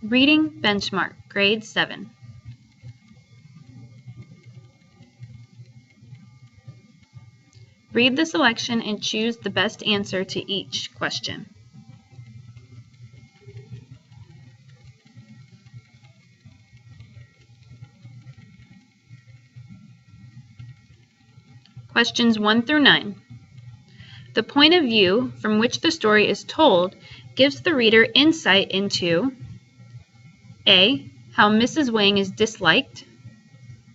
Reading Benchmark, Grade 7. Read the selection and choose the best answer to each question. Questions 1 through 9. The point of view from which the story is told gives the reader insight into A. How Mrs. Wang is disliked.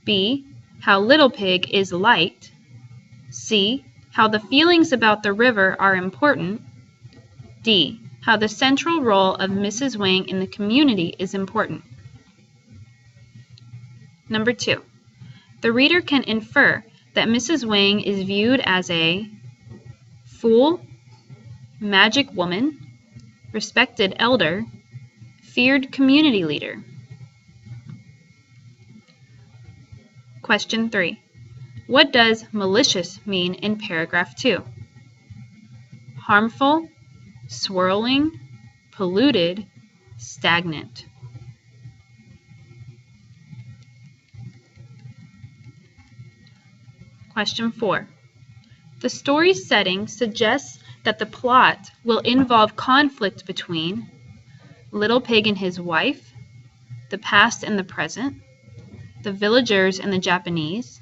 B. How Little Pig is liked. C. How the feelings about the river are important. D. How the central role of Mrs. Wang in the community is important. Number 2. The reader can infer that Mrs. Wang is viewed as a fool, magic woman, respected elder, feared community leader. Question 3. What does malicious mean in paragraph 2? Harmful, swirling, polluted, stagnant. Question 4. The story's setting suggests that the plot will involve conflict between Little Pig and his wife, the past and the present, the villagers and the Japanese,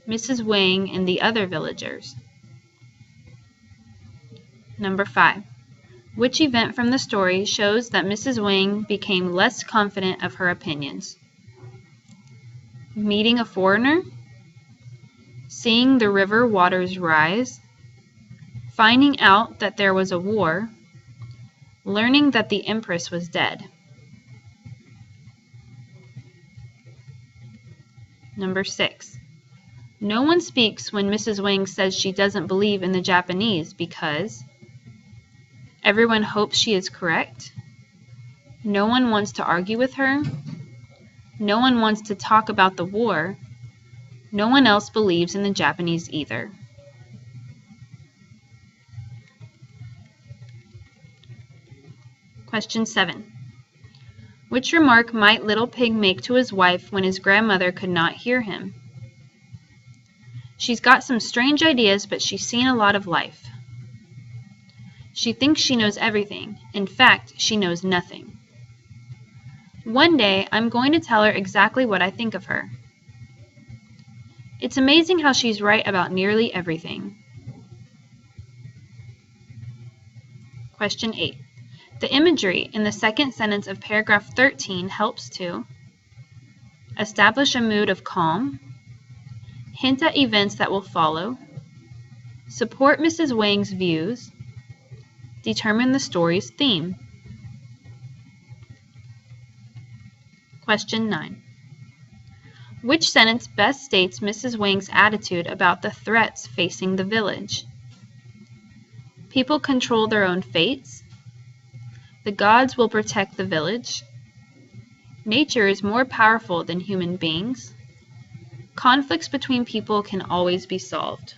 Mrs. Wang and the other villagers. Number 5. Which event from the story shows that Mrs. Wang became less confident of her opinions? Meeting a foreigner? Seeing the river waters rise? Finding out that there was a war? Learning that the Empress was dead? Number 6. No one speaks when Mrs. Wang says she doesn't believe in the Japanese because everyone hopes she is correct. No one wants to argue with her. No one wants to talk about the war. No one else believes in the Japanese either. Question 7. Which remark might Little Pig make to his wife when his grandmother could not hear him? She's got some strange ideas, but she's seen a lot of life. She thinks she knows everything. In fact, she knows nothing. One day, I'm going to tell her exactly what I think of her. It's amazing how she's right about nearly everything. Question 8. The imagery in the second sentence of paragraph 13 helps to establish a mood of calm, hint at events that will follow, support Mrs. Wang's views, determine the story's theme. Question 9. Which sentence best states Mrs. Wang's attitude about the threats facing the village? People control their own fates. The gods will protect the village. Nature is more powerful than human beings. Conflicts between people can always be solved.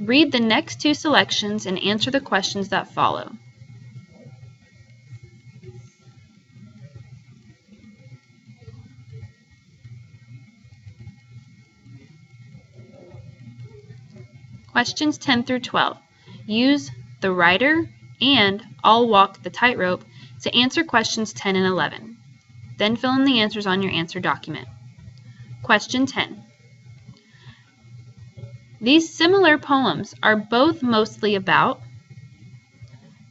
Read the next two selections and answer the questions that follow. Questions 10 through 12. Use the writer and I'll walk the tightrope to answer questions 10 and 11. Then fill in the answers on your answer document. Question 10. These similar poems are both mostly about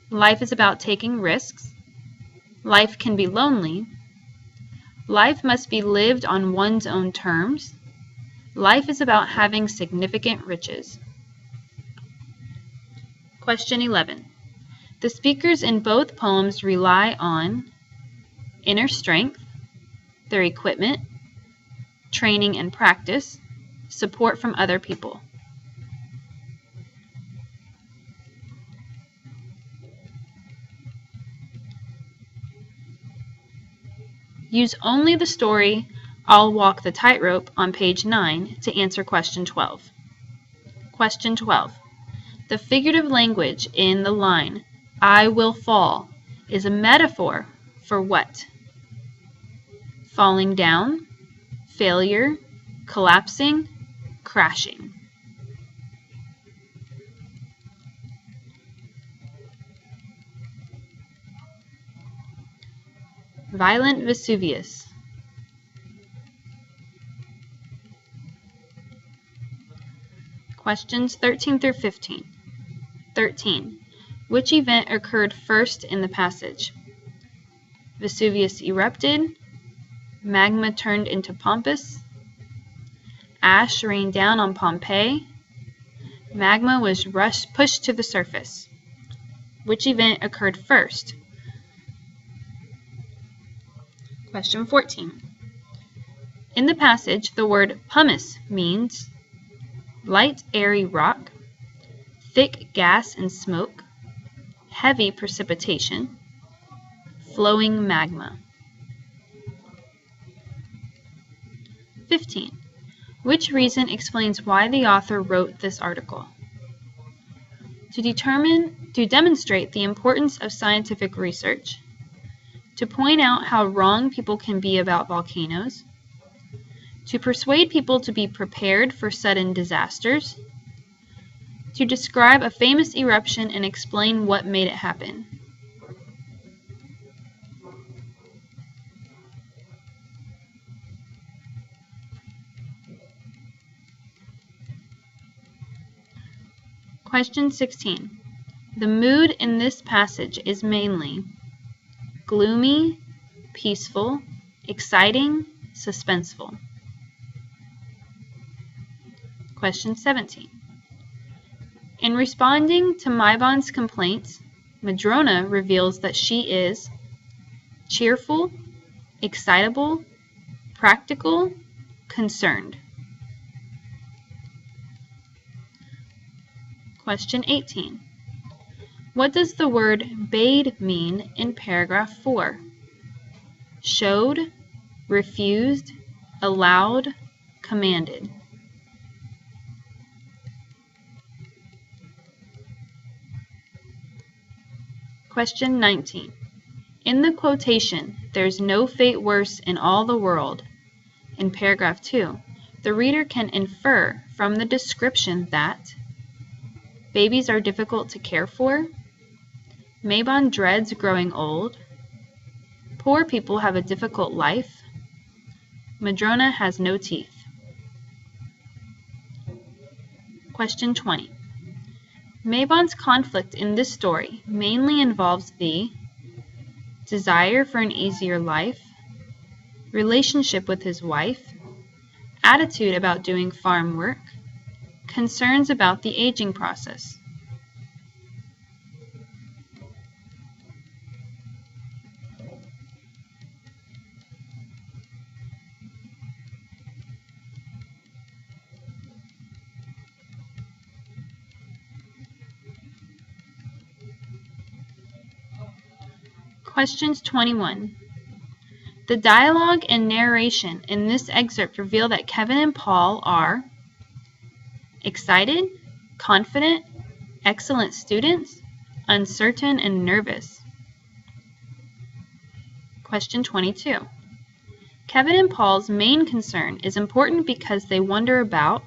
life is about taking risks, life can be lonely, life must be lived on one's own terms, life is about having significant riches. Question 11. The speakers in both poems rely on inner strength, their equipment, training and practice, support from other people. Use only the story I'll Walk the Tightrope on page 9 to answer question 12. Question 12. The figurative language in the line, "I will fall," is a metaphor for what? Falling down, failure, collapsing, crashing. Violent Vesuvius. Questions 13 through 15. 13. Which event occurred first in the passage? Vesuvius erupted, magma turned into pampas, ash rained down on Pompeii, magma was pushed to the surface. Which event occurred first? Question 14. In the passage, the word pumice means light airy rock, thick gas and smoke, heavy precipitation, flowing magma. 15. Which reason explains why the author wrote this article? To demonstrate the importance of scientific research, to point out how wrong people can be about volcanoes, to persuade people to be prepared for sudden disasters, to describe a famous eruption and explain what made it happen. Question 16. The mood in this passage is mainly gloomy, peaceful, exciting, suspenseful. Question 17. In responding to Mybon's complaints, Madrona reveals that she is cheerful, excitable, practical, concerned. Question 18. What does the word bade mean in paragraph 4? Showed, refused, allowed, commanded. Question 19. In the quotation, "There's no fate worse in all the world," in paragraph 2, the reader can infer from the description that babies are difficult to care for, Mabon dreads growing old, poor people have a difficult life, Madrona has no teeth. Question 20. Mabon's conflict in this story mainly involves the desire for an easier life, relationship with his wife, attitude about doing farm work, concerns about the aging process. Questions 21. The dialogue and narration in this excerpt reveal that Kevin and Paul are excited, confident, excellent students, uncertain, and nervous. Question 22. Kevin and Paul's main concern is important because they wonder about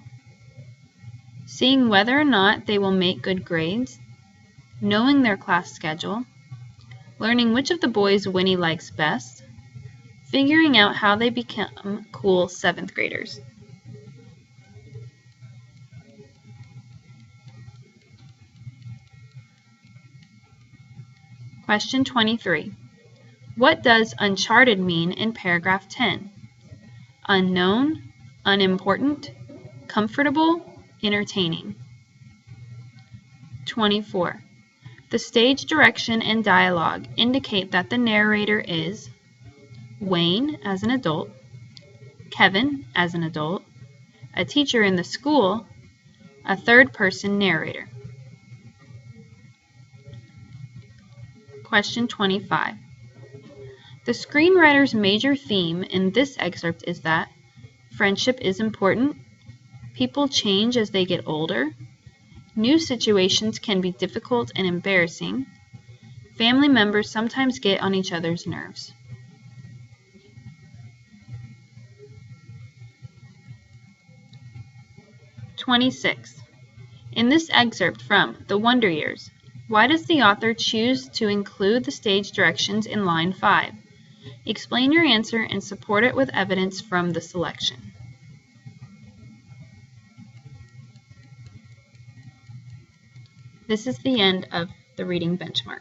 seeing whether or not they will make good grades, knowing their class schedule, learning which of the boys Winnie likes best, figuring out how they become cool 7th graders. Question 23. What does uncharted mean in paragraph 10? Unknown, unimportant, comfortable, entertaining. 24. The stage direction and dialogue indicate that the narrator is Wayne as an adult, Kevin as an adult, a teacher in the school, a third-person narrator. Question 25. The screenwriter's major theme in this excerpt is that friendship is important, people change as they get older, New situations can be difficult and embarrassing. Family members sometimes get on each other's nerves. (26) In this excerpt from The Wonder Years, why does the author choose to include the stage directions in line 5? Explain your answer and support it with evidence from the selection. This is the end of the reading benchmark.